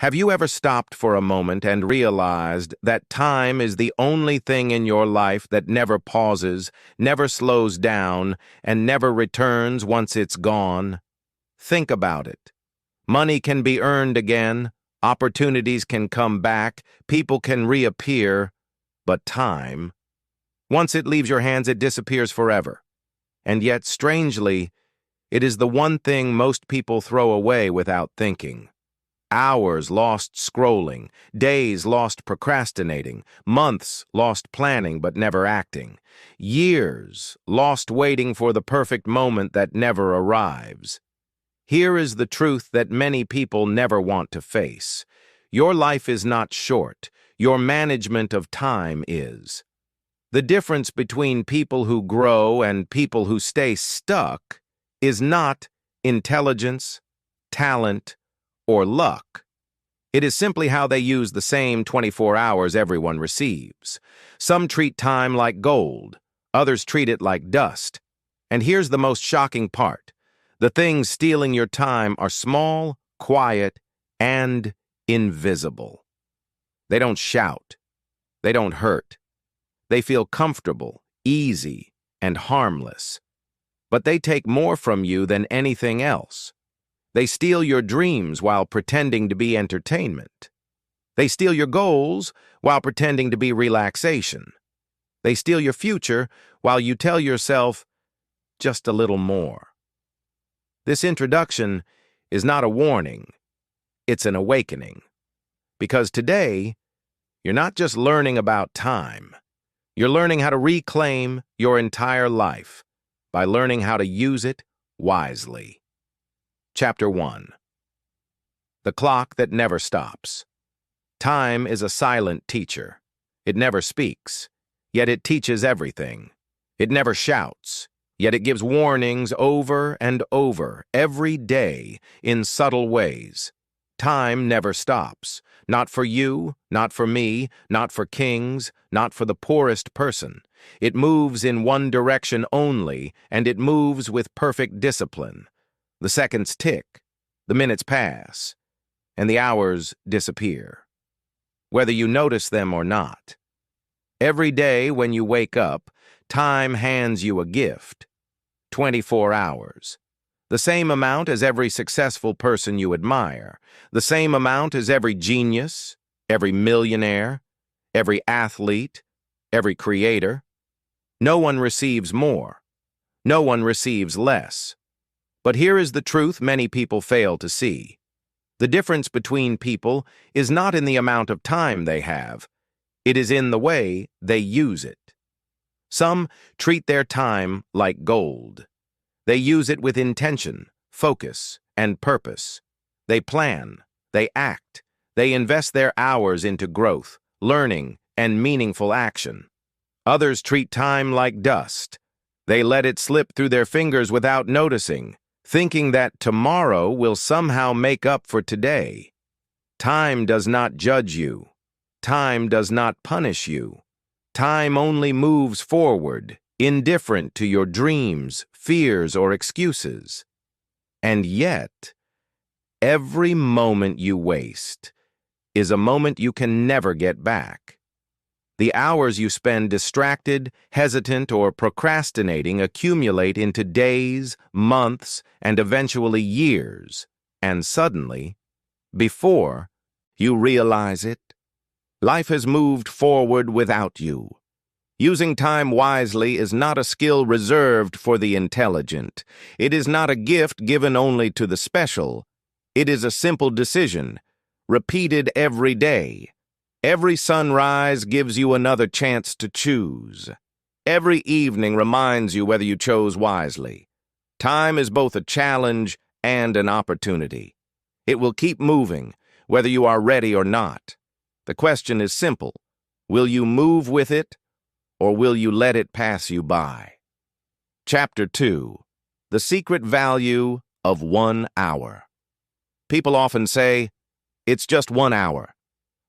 Have you ever stopped for a moment and realized that time is the only thing in your life that never pauses, never slows down, and never returns once it's gone? Think about it. Money can be earned again, opportunities can come back, people can reappear, but time, once it leaves your hands, it disappears forever. And yet, strangely, it is the one thing most people throw away without thinking. Hours lost scrolling, days lost procrastinating, months lost planning but never acting, years lost waiting for the perfect moment that never arrives. Here is the truth that many people never want to face. Your life is not short. Your management of time is. The difference between people who grow and people who stay stuck is not intelligence, talent, or luck. It is simply how they use the same 24 hours everyone receives. Some treat time like gold, others treat it like dust. And here's the most shocking part. The things stealing your time are small, quiet, and invisible. They don't shout. They don't hurt. They feel comfortable, easy, and harmless. But they take more from you than anything else. They steal your dreams while pretending to be entertainment. They steal your goals while pretending to be relaxation. They steal your future while you tell yourself, just a little more. This introduction is not a warning, it's an awakening. Because today, you're not just learning about time, you're learning how to reclaim your entire life by learning how to use it wisely. Chapter 1. The Clock That Never Stops. Time is a silent teacher. It never speaks, yet it teaches everything. It never shouts, yet it gives warnings over and over, every day, in subtle ways. Time never stops. Not for you, not for me, not for kings, not for the poorest person. It moves in one direction only, and it moves with perfect discipline. The seconds tick, the minutes pass, and the hours disappear, whether you notice them or not. Every day when you wake up, time hands you a gift, 24 hours. The same amount as every successful person you admire, the same amount as every genius, every millionaire, every athlete, every creator. No one receives more. No one receives less. But here is the truth many people fail to see. The difference between people is not in the amount of time they have. It is in the way they use it. Some treat their time like gold. They use it with intention, focus, and purpose. They plan, they act, they invest their hours into growth, learning, and meaningful action. Others treat time like dust. They let it slip through their fingers without noticing, thinking that tomorrow will somehow make up for today. Time does not judge you. Time does not punish you. Time only moves forward, indifferent to your dreams, fears, or excuses. And yet, every moment you waste is a moment you can never get back. The hours you spend distracted, hesitant, or procrastinating accumulate into days, months, and eventually years. And suddenly, before you realize it, life has moved forward without you. Using time wisely is not a skill reserved for the intelligent. It is not a gift given only to the special. It is a simple decision, repeated every day. Every sunrise gives you another chance to choose. Every evening reminds you whether you chose wisely. Time is both a challenge and an opportunity. It will keep moving, whether you are ready or not. The question is simple. Will you move with it, or will you let it pass you by? Chapter 2. The Secret Value of 1 Hour. People often say, "It's just 1 hour."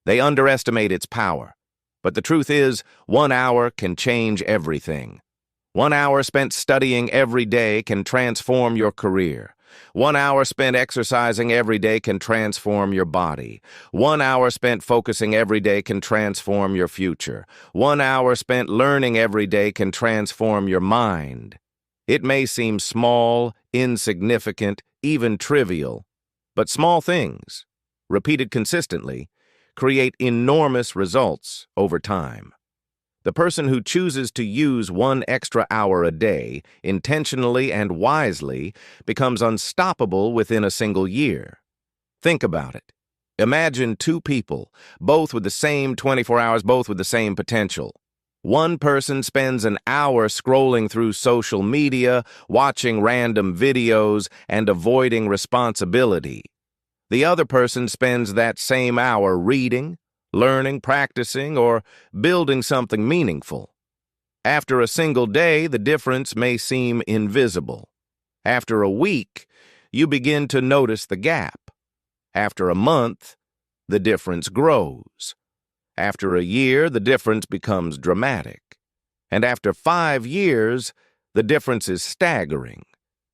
They underestimate its power. But the truth is, 1 hour can change everything. 1 hour spent studying every day can transform your career. 1 hour spent exercising every day can transform your body. 1 hour spent focusing every day can transform your future. 1 hour spent learning every day can transform your mind. It may seem small, insignificant, even trivial, but small things, repeated consistently, create enormous results over time. The person who chooses to use 1 extra hour a day, intentionally and wisely, becomes unstoppable within a single year. Think about it. Imagine 2 people, both with the same 24 hours, both with the same potential. One person spends an hour scrolling through social media, watching random videos, and avoiding responsibility. The other person spends that same hour reading, learning, practicing, or building something meaningful. After a single day, the difference may seem invisible. After a week, you begin to notice the gap. After a month, the difference grows. After a year, the difference becomes dramatic. And after 5 years, the difference is staggering.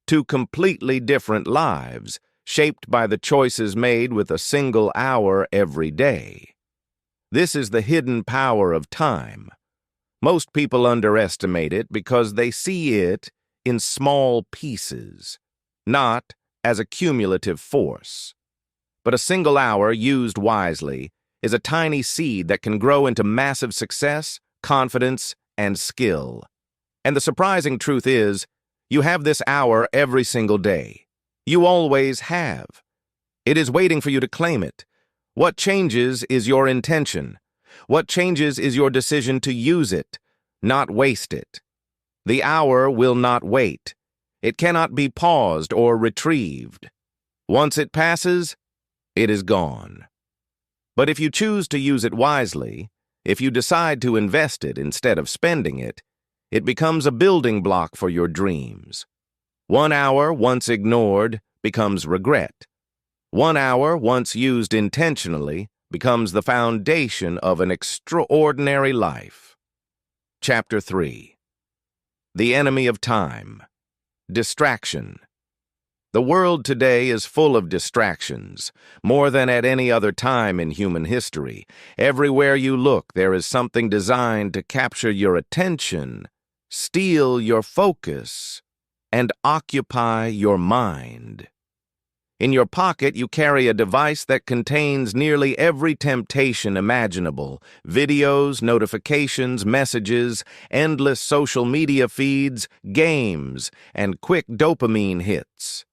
2 completely different lives, shaped by the choices made with a single hour every day. This is the hidden power of time. Most people underestimate it because they see it in small pieces, not as a cumulative force. But a single hour used wisely is a tiny seed that can grow into massive success, confidence, and skill. And the surprising truth is, you have this hour every single day. You always have. It is waiting for you to claim it. What changes is your intention. What changes is your decision to use it, not waste it. The hour will not wait. It cannot be paused or retrieved. Once it passes, it is gone. But if you choose to use it wisely, if you decide to invest it instead of spending it, it becomes a building block for your dreams. 1 hour, once ignored, becomes regret. 1 hour, once used intentionally, becomes the foundation of an extraordinary life. Chapter 3. The Enemy of Time. Distraction. The world today is full of distractions, more than at any other time in human history. Everywhere you look, there is something designed to capture your attention, steal your focus, and occupy your mind. In your pocket, you carry a device that contains nearly every temptation imaginable: videos, notifications, messages, endless social media feeds, games, and quick dopamine hits.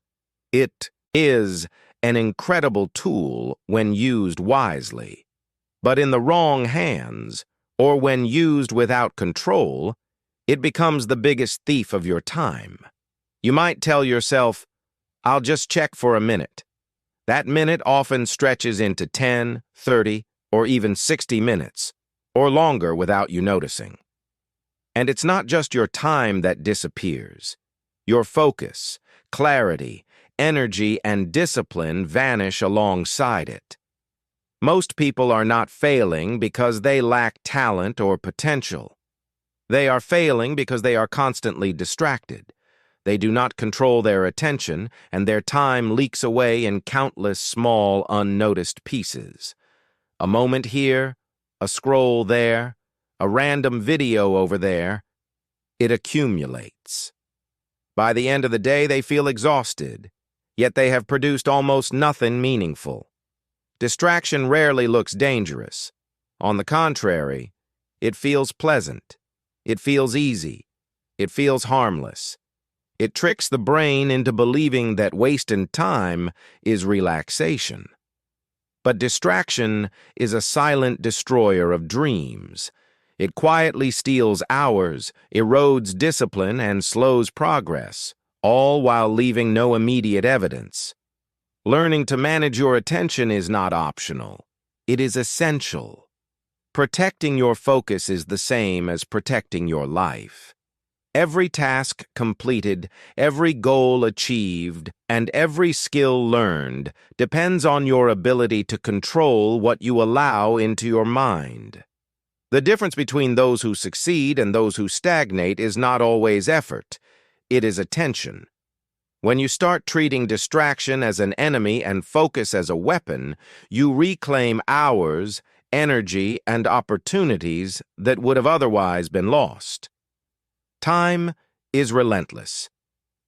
It is an incredible tool when used wisely. But in the wrong hands, or when used without control, it becomes the biggest thief of your time. You might tell yourself, "I'll just check for a minute." That minute often stretches into 10, 30, or even 60 minutes, or longer without you noticing. And it's not just your time that disappears. Your focus, clarity, energy, and discipline vanish alongside it. Most people are not failing because they lack talent or potential. They are failing because they are constantly distracted. They do not control their attention, and their time leaks away in countless small, unnoticed pieces. A moment here, a scroll there, a random video over there. It accumulates. By the end of the day, they feel exhausted, yet they have produced almost nothing meaningful. Distraction rarely looks dangerous. On the contrary, it feels pleasant. It feels easy. It feels harmless. It tricks the brain into believing that wasting time is relaxation. But distraction is a silent destroyer of dreams. It quietly steals hours, erodes discipline, and slows progress, all while leaving no immediate evidence. Learning to manage your attention is not optional. It is essential. Protecting your focus is the same as protecting your life. Every task completed, every goal achieved, and every skill learned depends on your ability to control what you allow into your mind. The difference between those who succeed and those who stagnate is not always effort. It is attention. When you start treating distraction as an enemy and focus as a weapon, you reclaim hours, energy, and opportunities that would have otherwise been lost. Time is relentless.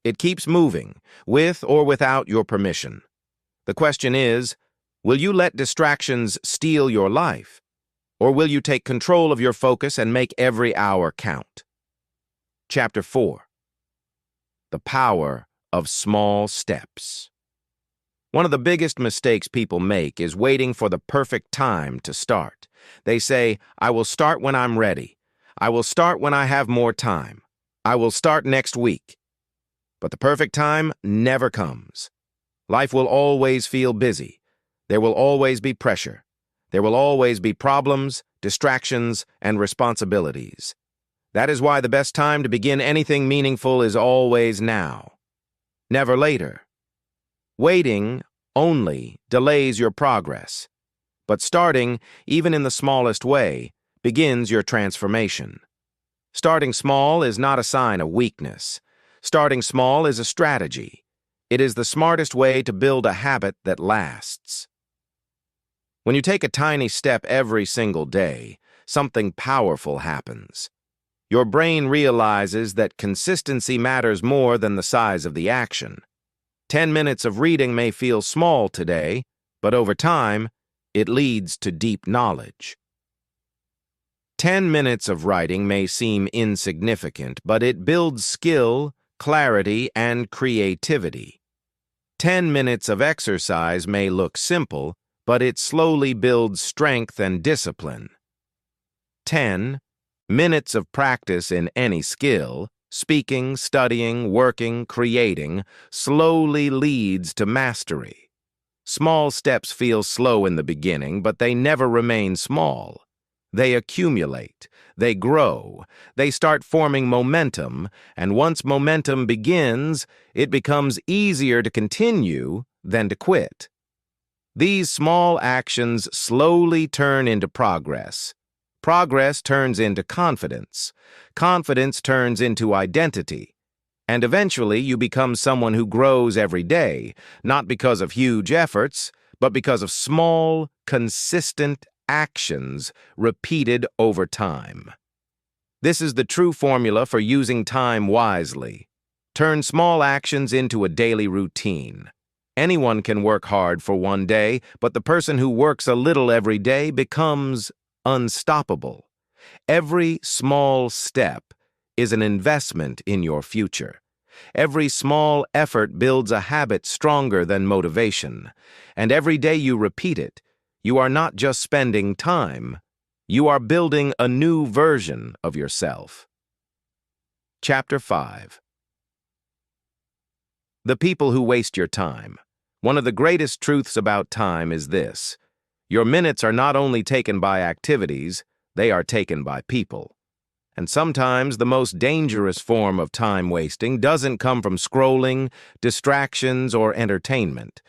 It keeps moving, with or without your permission. The question is, will you let distractions steal your life? Or will you take control of your focus and make every hour count? Chapter 4. The Power of Small Steps. One of the biggest mistakes people make is waiting for the perfect time to start. They say, I will start when I'm ready. I will start when I have more time. I will start next week. But the perfect time never comes. Life will always feel busy. There will always be pressure. There will always be problems, distractions, and responsibilities. That is why the best time to begin anything meaningful is always now, never later. Waiting only delays your progress, but starting, even in the smallest way, begins your transformation. Starting small is not a sign of weakness. Starting small is a strategy. It is the smartest way to build a habit that lasts. When you take a tiny step every single day, something powerful happens. Your brain realizes that consistency matters more than the size of the action. 10 minutes of reading may feel small today, but over time, it leads to deep knowledge. 10 minutes of writing may seem insignificant, but it builds skill, clarity, and creativity. 10 minutes of exercise may look simple, but it slowly builds strength and discipline. 10 minutes of practice in any skill, speaking, studying, working, creating, slowly leads to mastery. Small steps feel slow in the beginning, but they never remain small. They accumulate, they grow, they start forming momentum, and once momentum begins, it becomes easier to continue than to quit. These small actions slowly turn into progress. Progress turns into confidence. Confidence turns into identity. And eventually you become someone who grows every day, not because of huge efforts, but because of small, consistent actions repeated over time. This is the true formula for using time wisely. Turn small actions into a daily routine. Anyone can work hard for one day, but the person who works a little every day becomes unstoppable. Every small step is an investment in your future. Every small effort builds a habit stronger than motivation. And every day you repeat it, you are not just spending time, you are building a new version of yourself. Chapter 5. The people who waste your time. One of the greatest truths about time is this: your minutes are not only taken by activities, they are taken by people. And sometimes the most dangerous form of time wasting doesn't come from scrolling, distractions, or entertainment.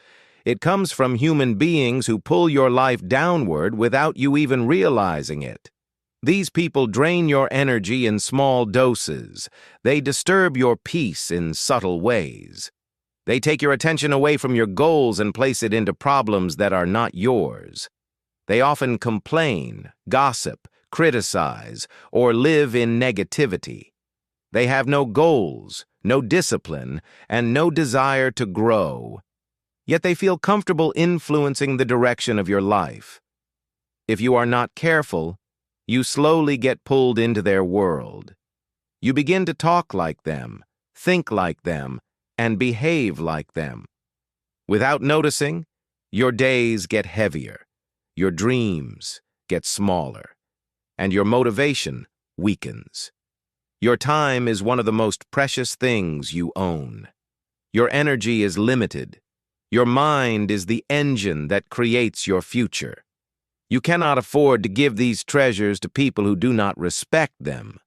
It comes from human beings who pull your life downward without you even realizing it. These people drain your energy in small doses. They disturb your peace in subtle ways. They take your attention away from your goals and place it into problems that are not yours. They often complain, gossip, criticize, or live in negativity. They have no goals, no discipline, and no desire to grow. Yet they feel comfortable influencing the direction of your life. If you are not careful, you slowly get pulled into their world. You begin to talk like them, think like them, and behave like them. Without noticing, your days get heavier, your dreams get smaller, and your motivation weakens. Your time is one of the most precious things you own. Your energy is limited. Your mind is the engine that creates your future. You cannot afford to give these treasures to people who do not respect them.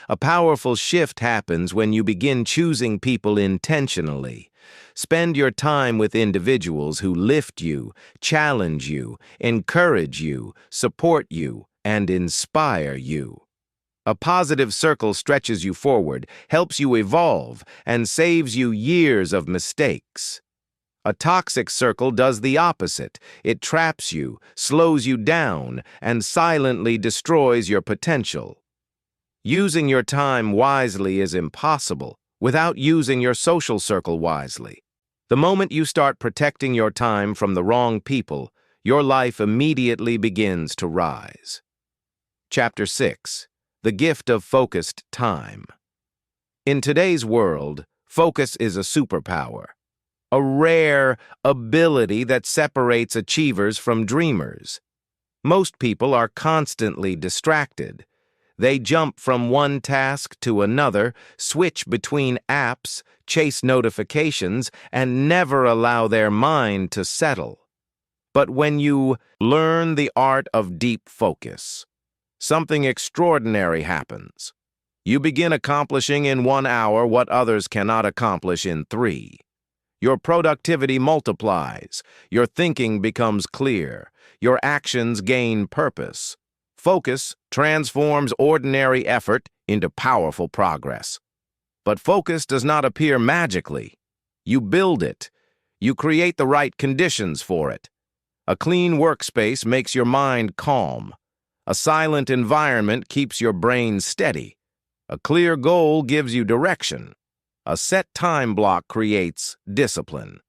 A powerful shift happens when you begin choosing people intentionally. Spend your time with individuals who lift you, challenge you, encourage you, support you, and inspire you. A positive circle stretches you forward, helps you evolve, and saves you years of mistakes. A toxic circle does the opposite. It traps you, slows you down, and silently destroys your potential. Using your time wisely is impossible without using your social circle wisely. The moment you start protecting your time from the wrong people, your life immediately begins to rise. Chapter 6. The Gift of Focused Time. In today's world, focus is a superpower, a rare ability that separates achievers from dreamers. Most people are constantly distracted. They jump from one task to another, switch between apps, chase notifications, and never allow their mind to settle. But when you learn the art of deep focus, something extraordinary happens. You begin accomplishing in 1 hour what others cannot accomplish in 3. Your productivity multiplies, your thinking becomes clear, your actions gain purpose. Focus transforms ordinary effort into powerful progress. But focus does not appear magically. You build it. You create the right conditions for it. A clean workspace makes your mind calm. A silent environment keeps your brain steady. A clear goal gives you direction. A set time block creates discipline.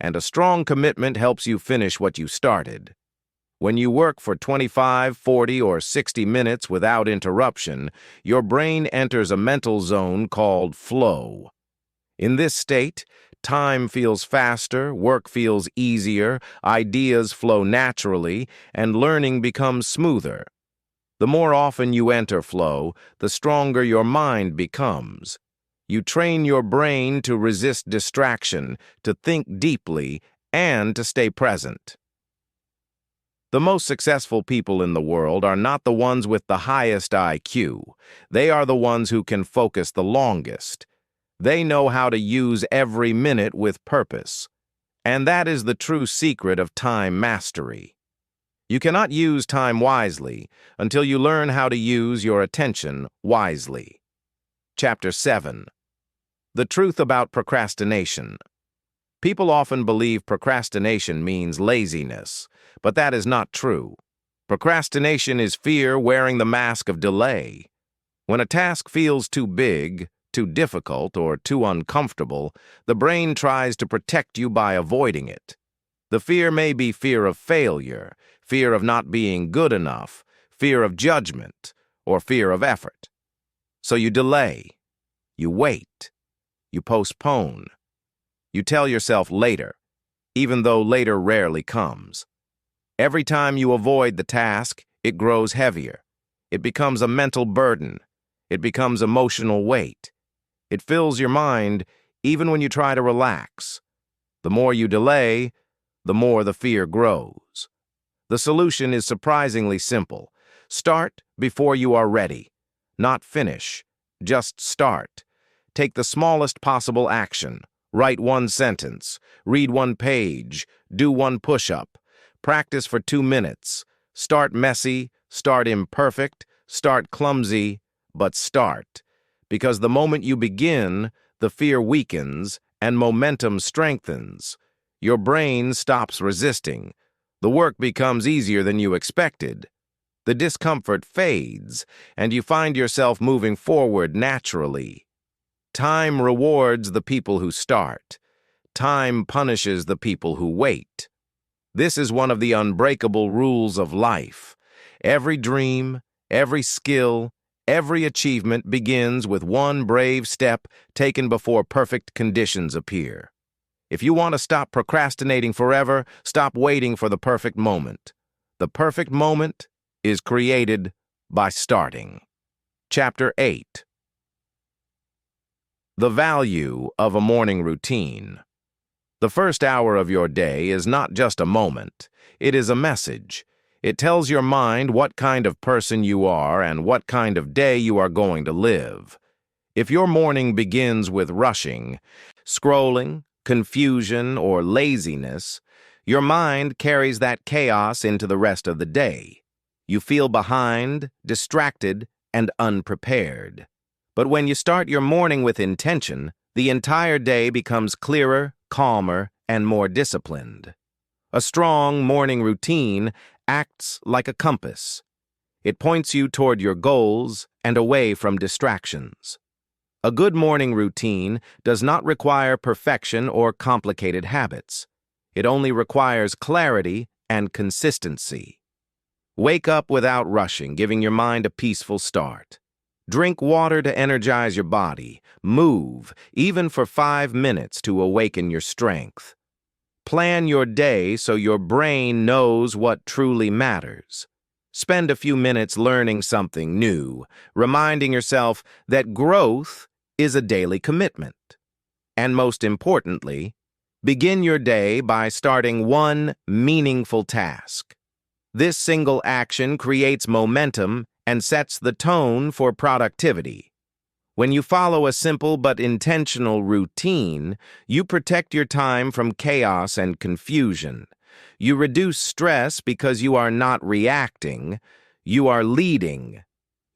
And a strong commitment helps you finish what you started. When you work for 25, 40, or 60 minutes without interruption, your brain enters a mental zone called flow. In this state, time feels faster, work feels easier, ideas flow naturally, and learning becomes smoother. The more often you enter flow, the stronger your mind becomes. You train your brain to resist distraction, to think deeply, and to stay present. The most successful people in the world are not the ones with the highest IQ. They are the ones who can focus the longest. They know how to use every minute with purpose. And that is the true secret of time mastery. You cannot use time wisely until you learn how to use your attention wisely. Chapter 7. The Truth About Procrastination. People often believe procrastination means laziness, but that is not true. Procrastination is fear wearing the mask of delay. When a task feels too big, too difficult, or too uncomfortable, the brain tries to protect you by avoiding it. The fear may be fear of failure, fear of not being good enough, fear of judgment, or fear of effort. So you delay, you wait, you postpone. You tell yourself later, even though later rarely comes. Every time you avoid the task, it grows heavier. It becomes a mental burden. It becomes emotional weight. It fills your mind even when you try to relax. The more you delay, the more the fear grows. The solution is surprisingly simple. Start before you are ready. Not finish. Just start. Take the smallest possible action. Write 1 sentence, read 1 page, do 1 push-up, practice for 2 minutes, start messy, start imperfect, start clumsy, but start. Because the moment you begin, the fear weakens and momentum strengthens. Your brain stops resisting. The work becomes easier than you expected. The discomfort fades, and you find yourself moving forward naturally. Time rewards the people who start. Time punishes the people who wait. This is one of the unbreakable rules of life. Every dream, every skill, every achievement begins with 1 brave step taken before perfect conditions appear. If you want to stop procrastinating forever, stop waiting for the perfect moment. The perfect moment is created by starting. Chapter 8. The value of a morning routine. The first hour of your day is not just a moment. It is a message. It tells your mind what kind of person you are and what kind of day you are going to live. If your morning begins with rushing, scrolling, confusion, or laziness, your mind carries that chaos into the rest of the day. You feel behind, distracted, and unprepared. But when you start your morning with intention, the entire day becomes clearer, calmer, and more disciplined. A strong morning routine acts like a compass. It points you toward your goals and away from distractions. A good morning routine does not require perfection or complicated habits. It only requires clarity and consistency. Wake up without rushing, giving your mind a peaceful start. Drink water to energize your body. Move, even for 5 minutes, to awaken your strength. Plan your day so your brain knows what truly matters. Spend a few minutes learning something new, reminding yourself that growth is a daily commitment. And most importantly, begin your day by starting one meaningful task. This single action creates momentum and sets the tone for productivity. When you follow a simple but intentional routine, you protect your time from chaos and confusion. You reduce stress because you are not reacting, you are leading.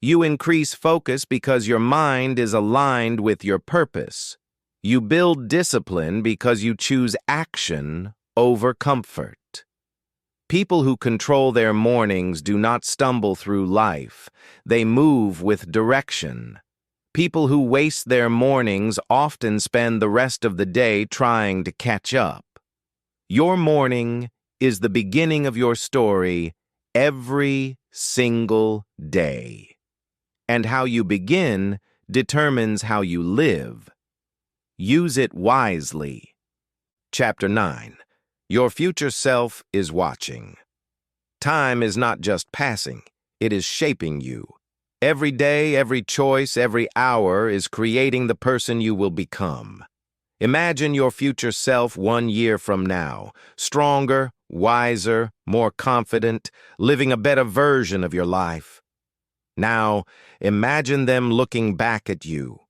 You increase focus because your mind is aligned with your purpose. You build discipline because you choose action over comfort. People who control their mornings do not stumble through life. They move with direction. People who waste their mornings often spend the rest of the day trying to catch up. Your morning is the beginning of your story every single day. And how you begin determines how you live. Use it wisely. Chapter 9. Your future self is watching. Time is not just passing, it is shaping you. Every day, every choice, every hour is creating the person you will become. Imagine your future self 1 year from now, stronger, wiser, more confident, living a better version of your life. Now, imagine them looking back at you.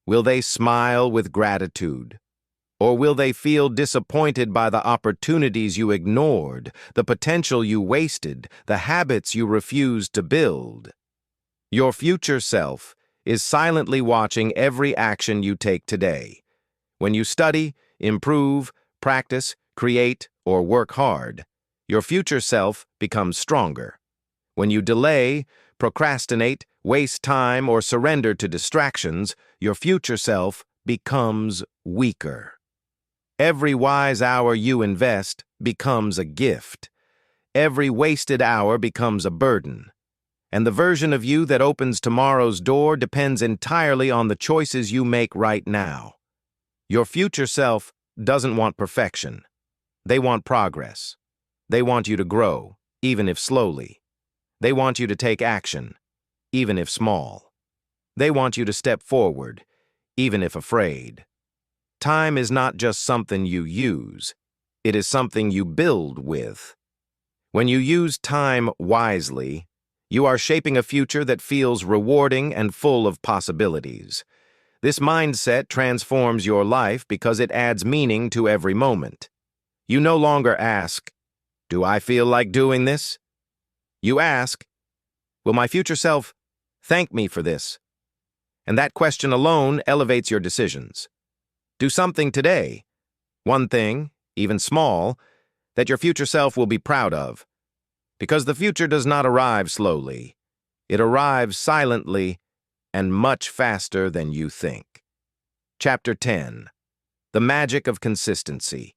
Will they smile with gratitude? Or will they feel disappointed by the opportunities you ignored, the potential you wasted, the habits you refused to build? Your future self is silently watching every action you take today. When you study, improve, practice, create, or work hard, your future self becomes stronger. When you delay, procrastinate, waste time, or surrender to distractions, your future self becomes weaker. Every wise hour you invest becomes a gift. Every wasted hour becomes a burden. And the version of you that opens tomorrow's door depends entirely on the choices you make right now. Your future self doesn't want perfection. They want progress. They want you to grow, even if slowly. They want you to take action, even if small. They want you to step forward, even if afraid. Time is not just something you use. It is something you build with. When you use time wisely, you are shaping a future that feels rewarding and full of possibilities. This mindset transforms your life because it adds meaning to every moment. You no longer ask, "Do I feel like doing this?" You ask, "Will my future self thank me for this?" And that question alone elevates your decisions. Do something today, one thing, even small, that your future self will be proud of. Because the future does not arrive slowly. It arrives silently and much faster than you think. Chapter 10. The Magic of Consistency.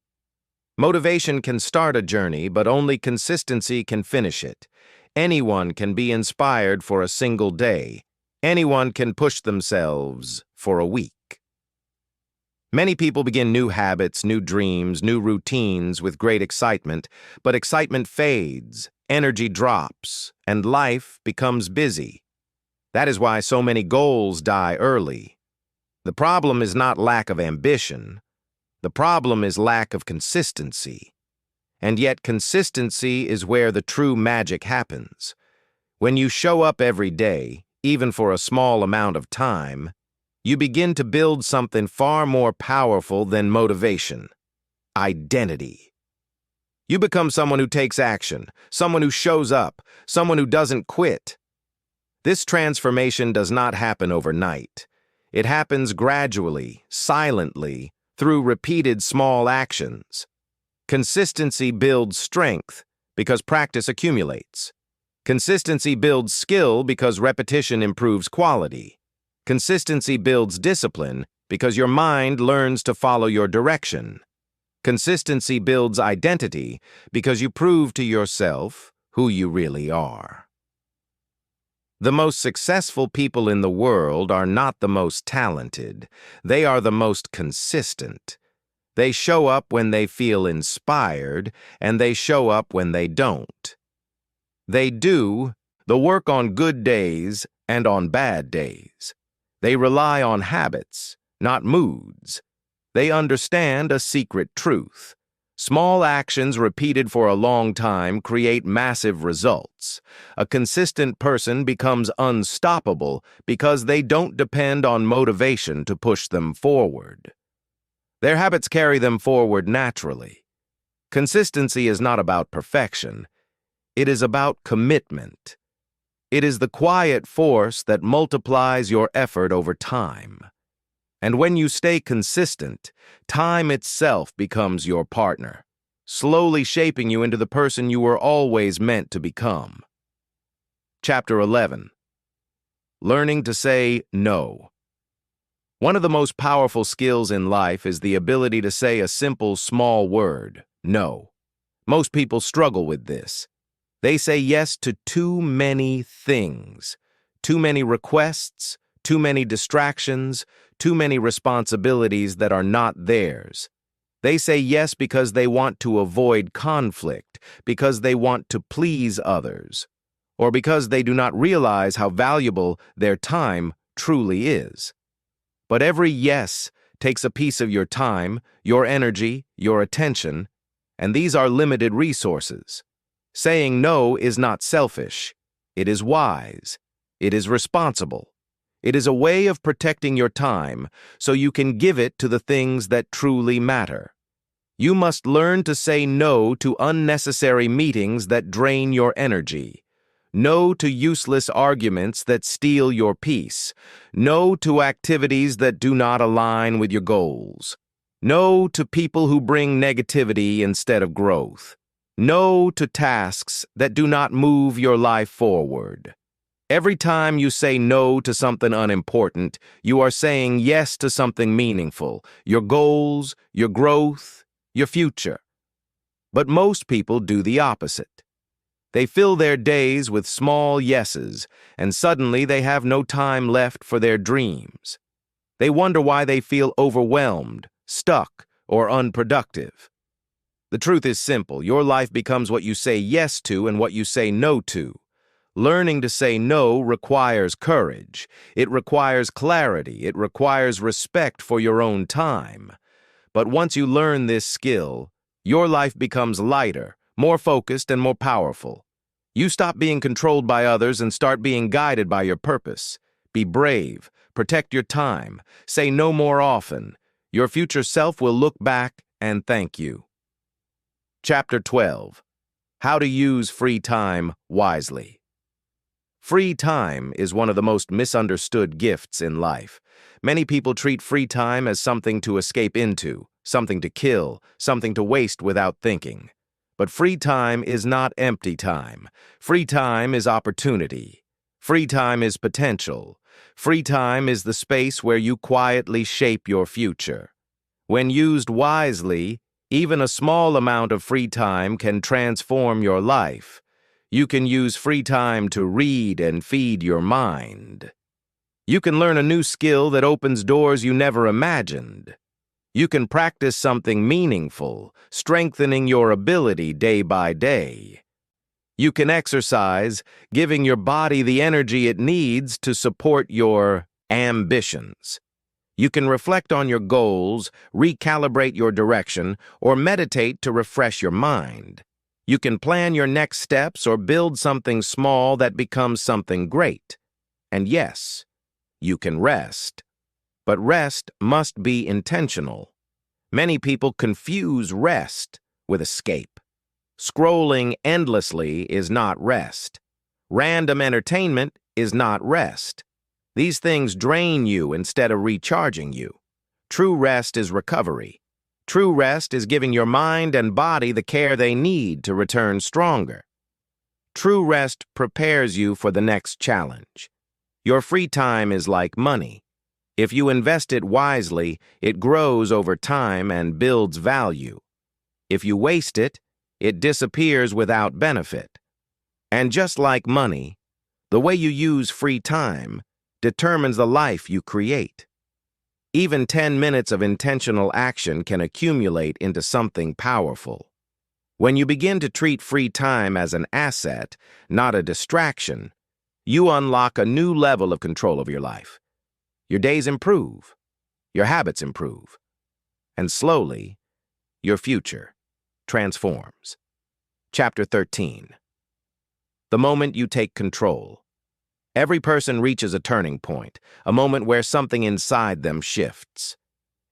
Motivation can start a journey, but only consistency can finish it. Anyone can be inspired for a single day. Anyone can push themselves for a week. Many people begin new habits, new dreams, new routines with great excitement, but excitement fades, energy drops, and life becomes busy. That is why so many goals die early. The problem is not lack of ambition. The problem is lack of consistency. And yet consistency is where the true magic happens. When you show up every day, even for a small amount of time, you begin to build something far more powerful than motivation: identity. You become someone who takes action, someone who shows up, someone who doesn't quit. This transformation does not happen overnight. It happens gradually, silently, through repeated small actions. Consistency builds strength because practice accumulates. Consistency builds skill because repetition improves quality. Consistency builds discipline because your mind learns to follow your direction. Consistency builds identity because you prove to yourself who you really are. The most successful people in the world are not the most talented. They are the most consistent. They show up when they feel inspired, and they show up when they don't. They do the work on good days and on bad days. They rely on habits, not moods. They understand a secret truth. Small actions repeated for a long time create massive results. A consistent person becomes unstoppable because they don't depend on motivation to push them forward. Their habits carry them forward naturally. Consistency is not about perfection. It is about commitment. It is the quiet force that multiplies your effort over time. And when you stay consistent, time itself becomes your partner, slowly shaping you into the person you were always meant to become. Chapter 11. Learning to say no. One of the most powerful skills in life is the ability to say a simple, small word, no. Most people struggle with this. They say yes to too many things, too many requests, too many distractions, too many responsibilities that are not theirs. They say yes because they want to avoid conflict, because they want to please others, or because they do not realize how valuable their time truly is. But every yes takes a piece of your time, your energy, your attention, and these are limited resources. Saying no is not selfish. It is wise. It is responsible. It is a way of protecting your time so you can give it to the things that truly matter. You must learn to say no to unnecessary meetings that drain your energy. No to useless arguments that steal your peace. No to activities that do not align with your goals. No to people who bring negativity instead of growth. No to tasks that do not move your life forward. Every time you say no to something unimportant, you are saying yes to something meaningful, your goals, your growth, your future. But most people do the opposite. They fill their days with small yeses, and suddenly they have no time left for their dreams. They wonder why they feel overwhelmed, stuck, or unproductive. The truth is simple. Your life becomes what you say yes to and what you say no to. Learning to say no requires courage. It requires clarity. It requires respect for your own time. But once you learn this skill, your life becomes lighter, more focused, and more powerful. You stop being controlled by others and start being guided by your purpose. Be brave. Protect your time. Say no more often. Your future self will look back and thank you. Chapter 12. How to use free time wisely. Free time is one of the most misunderstood gifts in life. Many people treat free time as something to escape into, something to kill, something to waste without thinking. But free time is not empty time. Free time is opportunity. Free time is potential. Free time is the space where you quietly shape your future. When used wisely, even a small amount of free time can transform your life. You can use free time to read and feed your mind. You can learn a new skill that opens doors you never imagined. You can practice something meaningful, strengthening your ability day by day. You can exercise, giving your body the energy it needs to support your ambitions. You can reflect on your goals, recalibrate your direction, or meditate to refresh your mind. You can plan your next steps or build something small that becomes something great. And yes, you can rest. But rest must be intentional. Many people confuse rest with escape. Scrolling endlessly is not rest. Random entertainment is not rest. These things drain you instead of recharging you. True rest is recovery. True rest is giving your mind and body the care they need to return stronger. True rest prepares you for the next challenge. Your free time is like money. If you invest it wisely, it grows over time and builds value. If you waste it, it disappears without benefit. And just like money, the way you use free time determines the life you create. Even 10 minutes of intentional action can accumulate into something powerful. When you begin to treat free time as an asset, not a distraction, you unlock a new level of control of your life. Your days improve, your habits improve, and slowly, your future transforms. Chapter 13. The moment you take control. Every person reaches a turning point, a moment where something inside them shifts.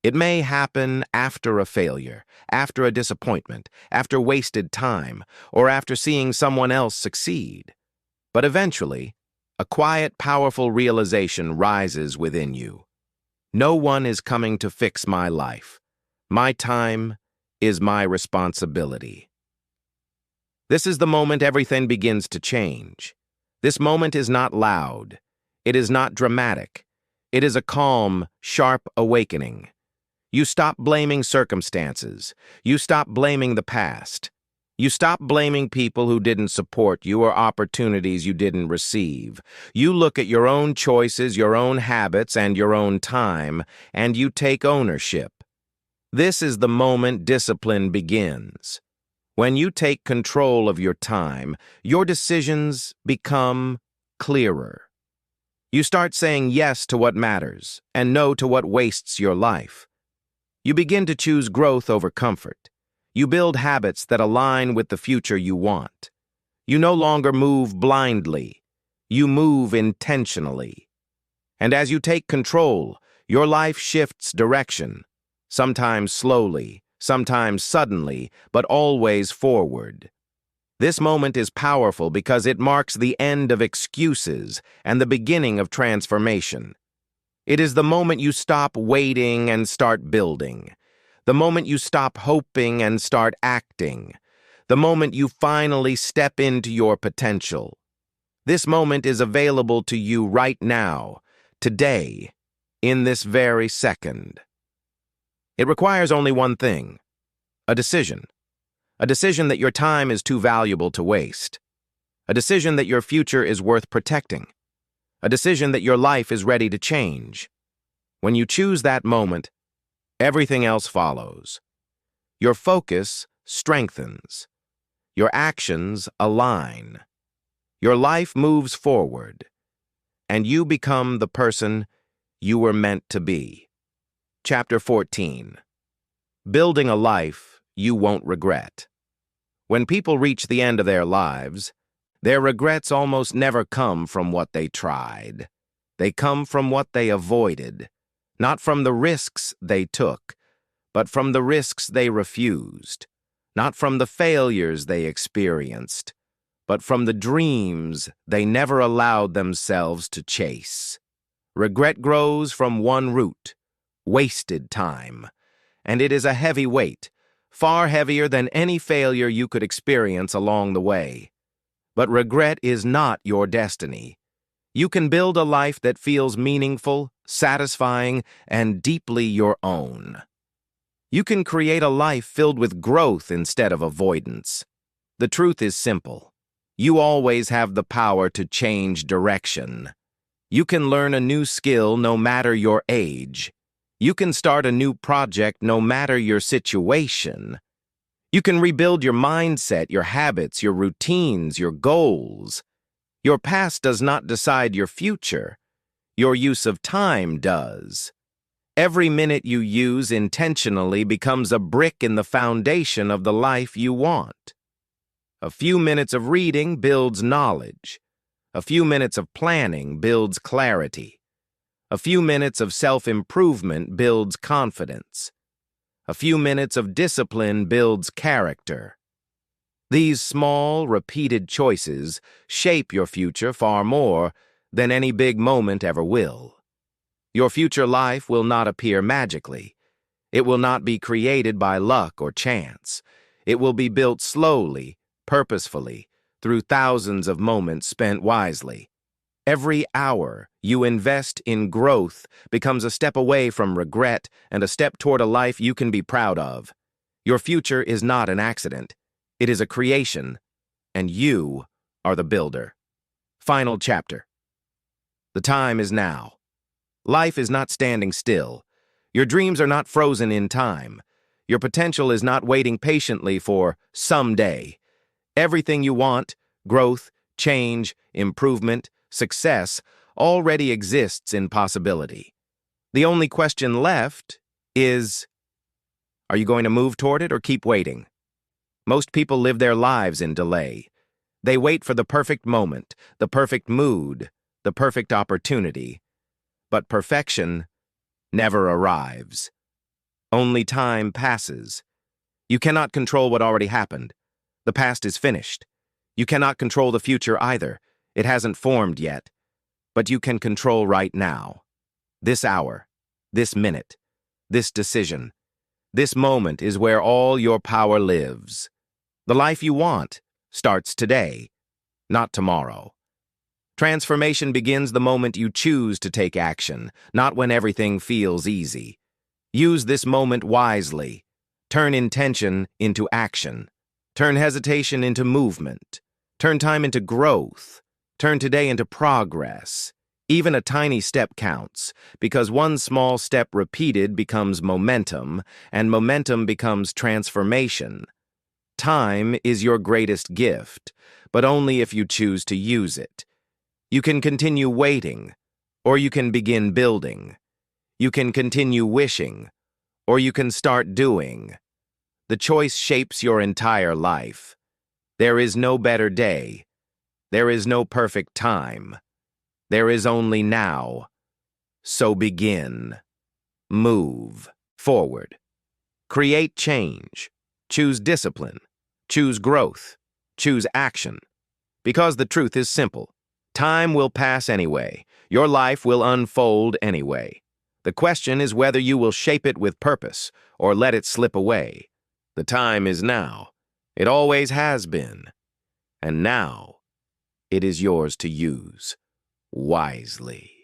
It may happen after a failure, after a disappointment, after wasted time, or after seeing someone else succeed. But eventually, a quiet, powerful realization rises within you. No one is coming to fix my life. My time is my responsibility. This is the moment everything begins to change. This moment is not loud. It is not dramatic. It is a calm, sharp awakening. You stop blaming circumstances. You stop blaming the past. You stop blaming people who didn't support you or opportunities you didn't receive. You look at your own choices, your own habits, and your own time, and you take ownership. This is the moment discipline begins. When you take control of your time, your decisions become clearer. You start saying yes to what matters and no to what wastes your life. You begin to choose growth over comfort. You build habits that align with the future you want. You no longer move blindly. You move intentionally. And as you take control, your life shifts direction, sometimes slowly, sometimes suddenly, but always forward. This moment is powerful because it marks the end of excuses and the beginning of transformation. It is the moment you stop waiting and start building. The moment you stop hoping and start acting. The moment you finally step into your potential. This moment is available to you right now, today, in this very second. It requires only one thing: a decision. A decision that your time is too valuable to waste. A decision that your future is worth protecting. A decision that your life is ready to change. When you choose that moment, everything else follows. Your focus strengthens. Your actions align. Your life moves forward. And you become the person you were meant to be. Chapter 14. Building a life you won't regret. When people reach the end of their lives, their regrets almost never come from what they tried. They come from what they avoided. Not from the risks they took, but from the risks they refused. Not from the failures they experienced, but from the dreams they never allowed themselves to chase. Regret grows from one root: wasted time. And it is a heavy weight, far heavier than any failure you could experience along the way. But regret is not your destiny. You can build a life that feels meaningful, satisfying, and deeply your own. You can create a life filled with growth instead of avoidance. The truth is simple. You always have the power to change direction. You can learn a new skill no matter your age. You can start a new project no matter your situation. You can rebuild your mindset, your habits, your routines, your goals. Your past does not decide your future. Your use of time does. Every minute you use intentionally becomes a brick in the foundation of the life you want. A few minutes of reading builds knowledge. A few minutes of planning builds clarity. A few minutes of self-improvement builds confidence. A few minutes of discipline builds character. These small, repeated choices shape your future far more than any big moment ever will. Your future life will not appear magically. It will not be created by luck or chance. It will be built slowly, purposefully, through thousands of moments spent wisely. Every hour you invest in growth becomes a step away from regret and a step toward a life you can be proud of. Your future is not an accident. It is a creation, and you are the builder. Final chapter. The time is now. Life is not standing still. Your dreams are not frozen in time. Your potential is not waiting patiently for someday. Everything you want, growth, change, improvement, success, already exists in possibility. The only question left is, are you going to move toward it or keep waiting? Most people live their lives in delay. They wait for the perfect moment, the perfect mood, the perfect opportunity. But perfection never arrives. Only time passes. You cannot control what already happened. The past is finished. You cannot control the future either. It hasn't formed yet. But you can control right now. This hour, this minute, this decision. This moment is where all your power lives. The life you want starts today, not tomorrow. Transformation begins the moment you choose to take action, not when everything feels easy. Use this moment wisely. Turn intention into action. Turn hesitation into movement. Turn time into growth. Turn today into progress. Even a tiny step counts, because one small step repeated becomes momentum, and momentum becomes transformation. Time is your greatest gift, but only if you choose to use it. You can continue waiting, or you can begin building. You can continue wishing, or you can start doing. The choice shapes your entire life. There is no better day. There is no perfect time. There is only now. So begin. Move forward. Create change. Choose discipline. Choose growth. Choose action. Because the truth is simple. Time will pass anyway. Your life will unfold anyway. The question is whether you will shape it with purpose or let it slip away. The time is now. It always has been. And now, it is yours to use wisely.